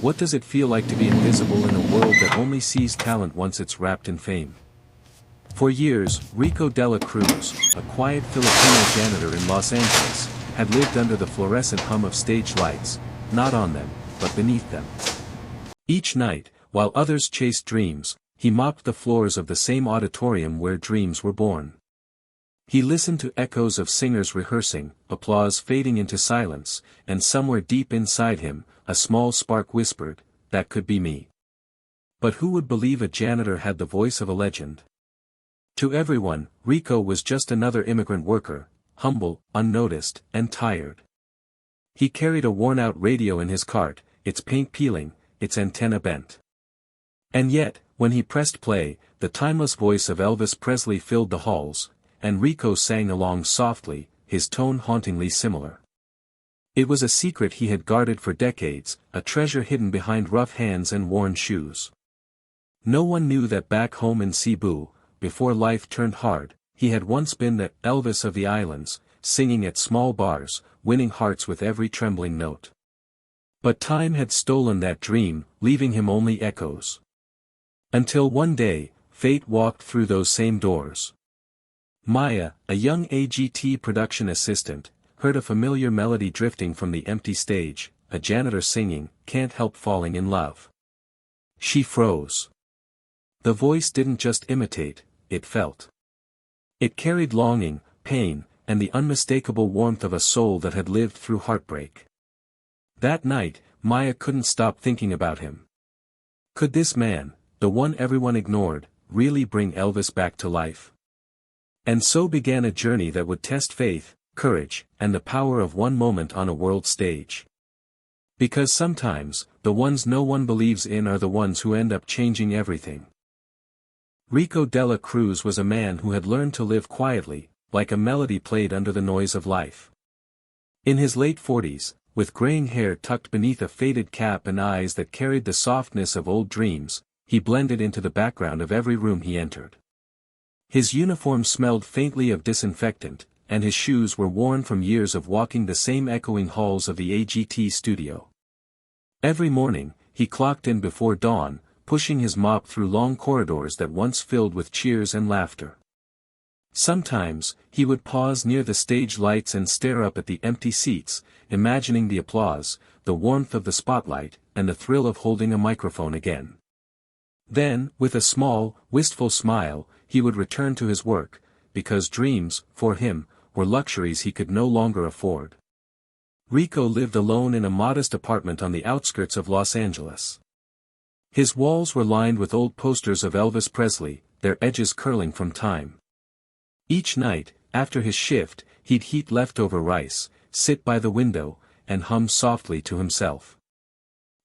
What does it feel like to be invisible in a world that only sees talent once it's wrapped in fame? For years, Rico Dela Cruz, a quiet Filipino janitor in Los Angeles, had lived under the fluorescent hum of stage lights, not on them, but beneath them. Each night, while others chased dreams, he mopped the floors of the same auditorium where dreams were born. He listened to echoes of singers rehearsing, applause fading into silence, and somewhere deep inside him, a small spark whispered, "That could be me." But who would believe a janitor had the voice of a legend? To everyone, Rico was just another immigrant worker, humble, unnoticed, and tired. He carried a worn-out radio in his cart, its paint peeling, its antenna bent. And yet, when he pressed play, the timeless voice of Elvis Presley filled the halls, and Rico sang along softly, his tone hauntingly similar. It was a secret he had guarded for decades, a treasure hidden behind rough hands and worn shoes. No one knew that back home in Cebu, before life turned hard, he had once been the Elvis of the islands, singing at small bars, winning hearts with every trembling note. But time had stolen that dream, leaving him only echoes. Until one day, fate walked through those same doors. Maya, a young AGT production assistant, heard a familiar melody drifting from the empty stage, a janitor singing, "Can't Help Falling in Love." She froze. The voice didn't just imitate, it felt. It carried longing, pain, and the unmistakable warmth of a soul that had lived through heartbreak. That night, Maya couldn't stop thinking about him. Could this man, the one everyone ignored, really bring Elvis back to life? And so began a journey that would test faith, courage, and the power of one moment on a world stage. Because sometimes, the ones no one believes in are the ones who end up changing everything. Rico Dela Cruz was a man who had learned to live quietly, like a melody played under the noise of life. In his late 40s, with graying hair tucked beneath a faded cap and eyes that carried the softness of old dreams, he blended into the background of every room he entered. His uniform smelled faintly of disinfectant, and his shoes were worn from years of walking the same echoing halls of the AGT studio. Every morning, he clocked in before dawn, pushing his mop through long corridors that once filled with cheers and laughter. Sometimes, he would pause near the stage lights and stare up at the empty seats, imagining the applause, the warmth of the spotlight, and the thrill of holding a microphone again. Then, with a small, wistful smile, he would return to his work, because dreams, for him, were luxuries he could no longer afford. Rico lived alone in a modest apartment on the outskirts of Los Angeles. His walls were lined with old posters of Elvis Presley, their edges curling from time. Each night, after his shift, he'd heat leftover rice, sit by the window, and hum softly to himself.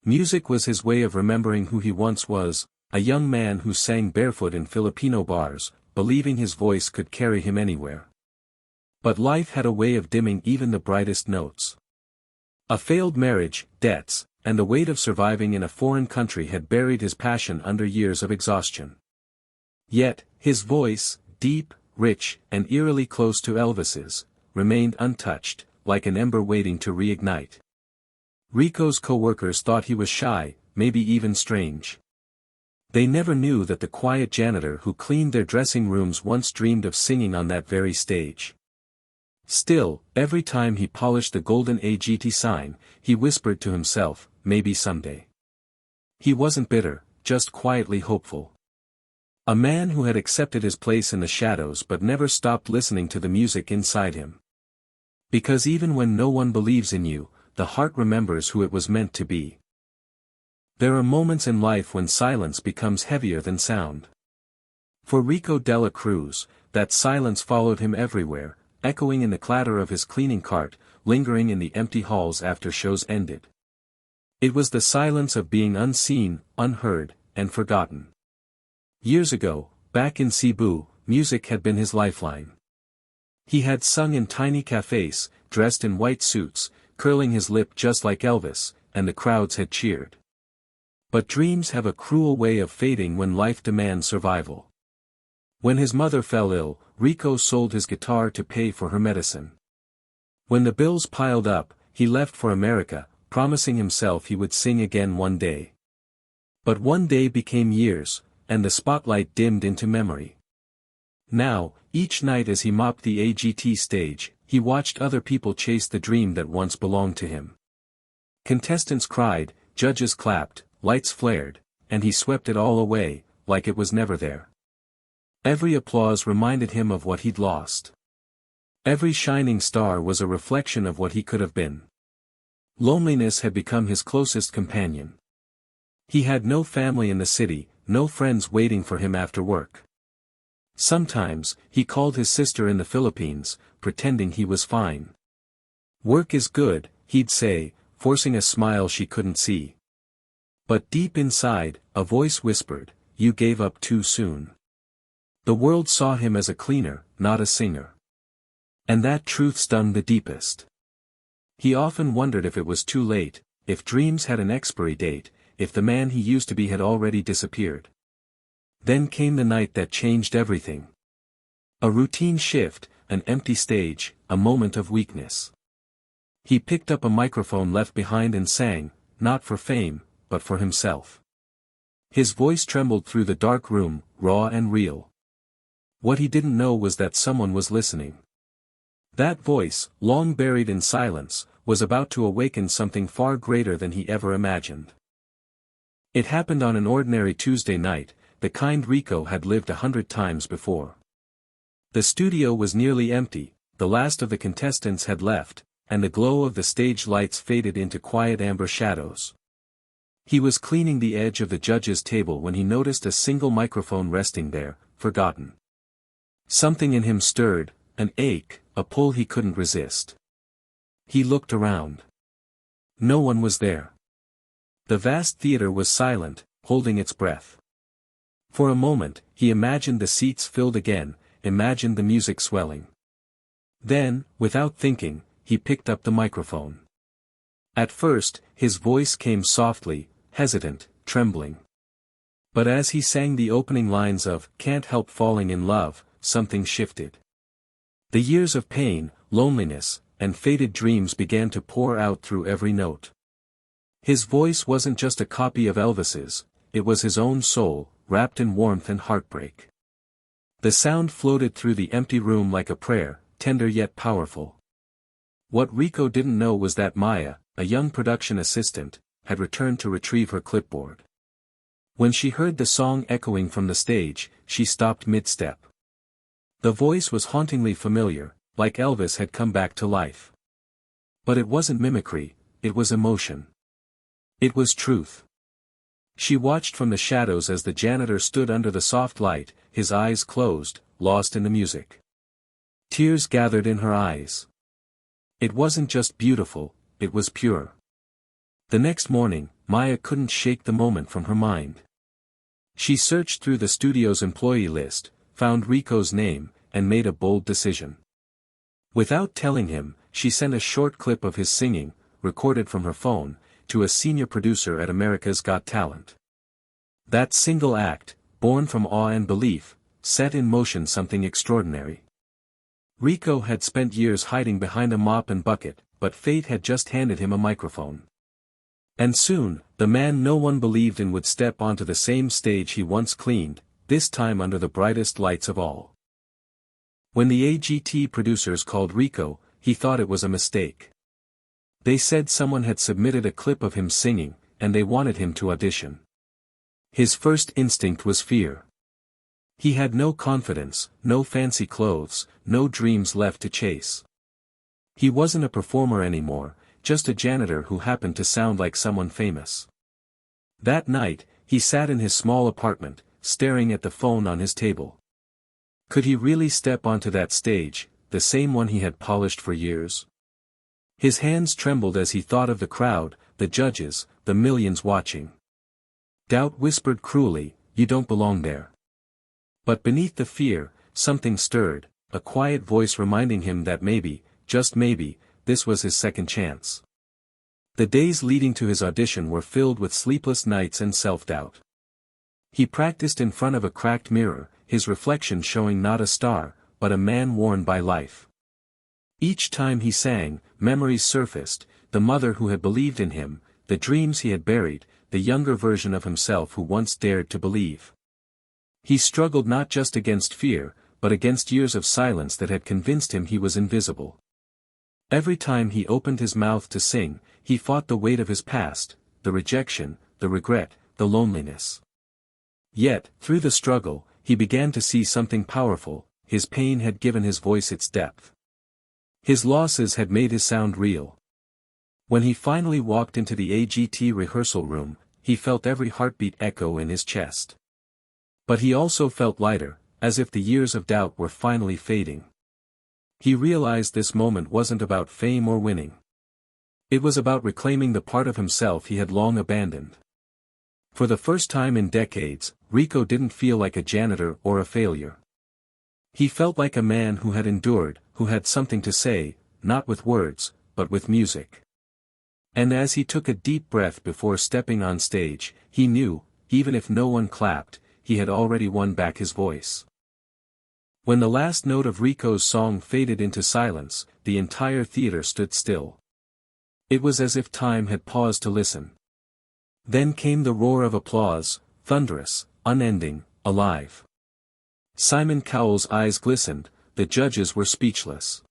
Music was his way of remembering who he once was, a young man who sang barefoot in Filipino bars, believing his voice could carry him anywhere. But life had a way of dimming even the brightest notes. A failed marriage, debts, and the weight of surviving in a foreign country had buried his passion under years of exhaustion. Yet, his voice, deep, rich, and eerily close to Elvis's, remained untouched, like an ember waiting to reignite. Rico's co-workers thought he was shy, maybe even strange. They never knew that the quiet janitor who cleaned their dressing rooms once dreamed of singing on that very stage. Still, every time he polished the golden AGT sign, he whispered to himself, "Maybe someday." He wasn't bitter, just quietly hopeful. A man who had accepted his place in the shadows but never stopped listening to the music inside him. Because even when no one believes in you, the heart remembers who it was meant to be. There are moments in life when silence becomes heavier than sound. For Rico Dela Cruz, that silence followed him everywhere, echoing in the clatter of his cleaning cart, lingering in the empty halls after shows ended. It was the silence of being unseen, unheard, and forgotten. Years ago, back in Cebu, music had been his lifeline. He had sung in tiny cafes, dressed in white suits, curling his lip just like Elvis, and the crowds had cheered. But dreams have a cruel way of fading when life demands survival. When his mother fell ill, Rico sold his guitar to pay for her medicine. When the bills piled up, he left for America, promising himself he would sing again one day. But one day became years, and the spotlight dimmed into memory. Now, each night as he mopped the AGT stage, he watched other people chase the dream that once belonged to him. Contestants cried, judges clapped, lights flared, and he swept it all away, like it was never there. Every applause reminded him of what he'd lost. Every shining star was a reflection of what he could have been. Loneliness had become his closest companion. He had no family in the city, no friends waiting for him after work. Sometimes, he called his sister in the Philippines, pretending he was fine. "Work is good," he'd say, forcing a smile she couldn't see. But deep inside, a voice whispered, "You gave up too soon." The world saw him as a cleaner, not a singer. And that truth stung the deepest. He often wondered if it was too late, if dreams had an expiry date, if the man he used to be had already disappeared. Then came the night that changed everything. A routine shift, an empty stage, a moment of weakness. He picked up a microphone left behind and sang, not for fame, but for himself. His voice trembled through the dark room, raw and real. What he didn't know was that someone was listening. That voice, long buried in silence, was about to awaken something far greater than he ever imagined. It happened on an ordinary Tuesday night, the kind Rico had lived 100 times before. The studio was nearly empty, the last of the contestants had left, and the glow of the stage lights faded into quiet amber shadows. He was cleaning the edge of the judges' table when he noticed a single microphone resting there, forgotten. Something in him stirred, an ache, a pull he couldn't resist. He looked around. No one was there. The vast theater was silent, holding its breath. For a moment, he imagined the seats filled again, imagined the music swelling. Then, without thinking, he picked up the microphone. At first, his voice came softly, hesitant, trembling. But as he sang the opening lines of "Can't Help Falling in Love," something shifted. The years of pain, loneliness, and faded dreams began to pour out through every note. His voice wasn't just a copy of Elvis's, it was his own soul, wrapped in warmth and heartbreak. The sound floated through the empty room like a prayer, tender yet powerful. What Rico didn't know was that Maya, a young production assistant, had returned to retrieve her clipboard. When she heard the song echoing from the stage, she stopped mid-step. The voice was hauntingly familiar, like Elvis had come back to life. But it wasn't mimicry, it was emotion. It was truth. She watched from the shadows as the janitor stood under the soft light, his eyes closed, lost in the music. Tears gathered in her eyes. It wasn't just beautiful, it was pure. The next morning, Maya couldn't shake the moment from her mind. She searched through the studio's employee list, found Rico's name, and made a bold decision. Without telling him, she sent a short clip of his singing, recorded from her phone, to a senior producer at America's Got Talent. That single act, born from awe and belief, set in motion something extraordinary. Rico had spent years hiding behind a mop and bucket, but fate had just handed him a microphone. And soon, the man no one believed in would step onto the same stage he once cleaned, this time under the brightest lights of all. When the AGT producers called Rico, he thought it was a mistake. They said someone had submitted a clip of him singing, and they wanted him to audition. His first instinct was fear. He had no confidence, no fancy clothes, no dreams left to chase. He wasn't a performer anymore, just a janitor who happened to sound like someone famous. That night, he sat in his small apartment, staring at the phone on his table. Could he really step onto that stage, the same one he had polished for years? His hands trembled as he thought of the crowd, the judges, the millions watching. Doubt whispered cruelly, "You don't belong there." But beneath the fear, something stirred, a quiet voice reminding him that maybe, just maybe, this was his second chance. The days leading to his audition were filled with sleepless nights and self-doubt. He practiced in front of a cracked mirror, his reflection showing not a star, but a man worn by life. Each time he sang, memories surfaced, the mother who had believed in him, the dreams he had buried, the younger version of himself who once dared to believe. He struggled not just against fear, but against years of silence that had convinced him he was invisible. Every time he opened his mouth to sing, he fought the weight of his past, the rejection, the regret, the loneliness. Yet, through the struggle, he began to see something powerful. His pain had given his voice its depth. His losses had made his sound real. When he finally walked into the AGT rehearsal room, he felt every heartbeat echo in his chest. But he also felt lighter, as if the years of doubt were finally fading. He realized this moment wasn't about fame or winning. It was about reclaiming the part of himself he had long abandoned. For the first time in decades, Rico didn't feel like a janitor or a failure. He felt like a man who had endured, who had something to say, not with words, but with music. And as he took a deep breath before stepping on stage, he knew, even if no one clapped, he had already won back his voice. When the last note of Rico's song faded into silence, the entire theater stood still. It was as if time had paused to listen. Then came the roar of applause, thunderous, unending, alive. Simon Cowell's eyes glistened, the judges were speechless.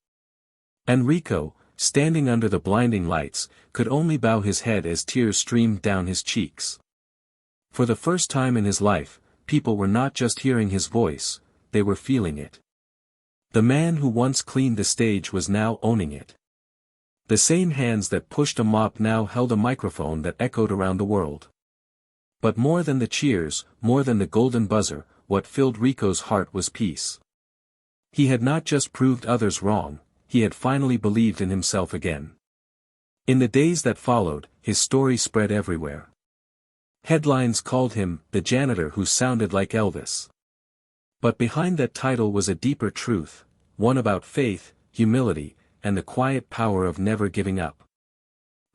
And Rico, standing under the blinding lights, could only bow his head as tears streamed down his cheeks. For the first time in his life, people were not just hearing his voice, they were feeling it. The man who once cleaned the stage was now owning it. The same hands that pushed a mop now held a microphone that echoed around the world. But more than the cheers, more than the golden buzzer, what filled Rico's heart was peace. He had not just proved others wrong, he had finally believed in himself again. In the days that followed, his story spread everywhere. Headlines called him the janitor who sounded like Elvis. But behind that title was a deeper truth, one about faith, humility, and the quiet power of never giving up.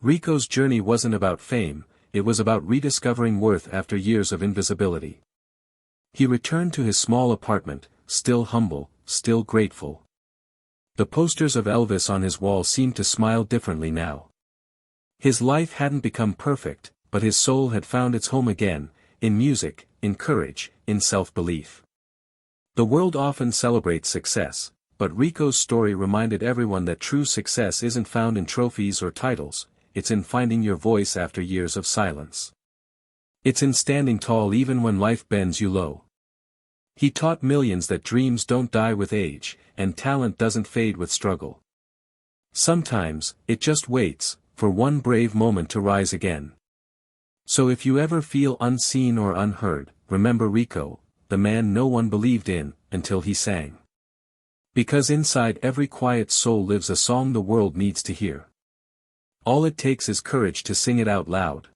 Rico's journey wasn't about fame, it was about rediscovering worth after years of invisibility. He returned to his small apartment, still humble, still grateful. The posters of Elvis on his wall seemed to smile differently now. His life hadn't become perfect, but his soul had found its home again, in music, in courage, in self-belief. The world often celebrates success, but Rico's story reminded everyone that true success isn't found in trophies or titles, it's in finding your voice after years of silence. It's in standing tall even when life bends you low. He taught millions that dreams don't die with age, and talent doesn't fade with struggle. Sometimes, it just waits, for one brave moment to rise again. So if you ever feel unseen or unheard, remember Rico, the man no one believed in, until he sang. Because inside every quiet soul lives a song the world needs to hear. All it takes is courage to sing it out loud.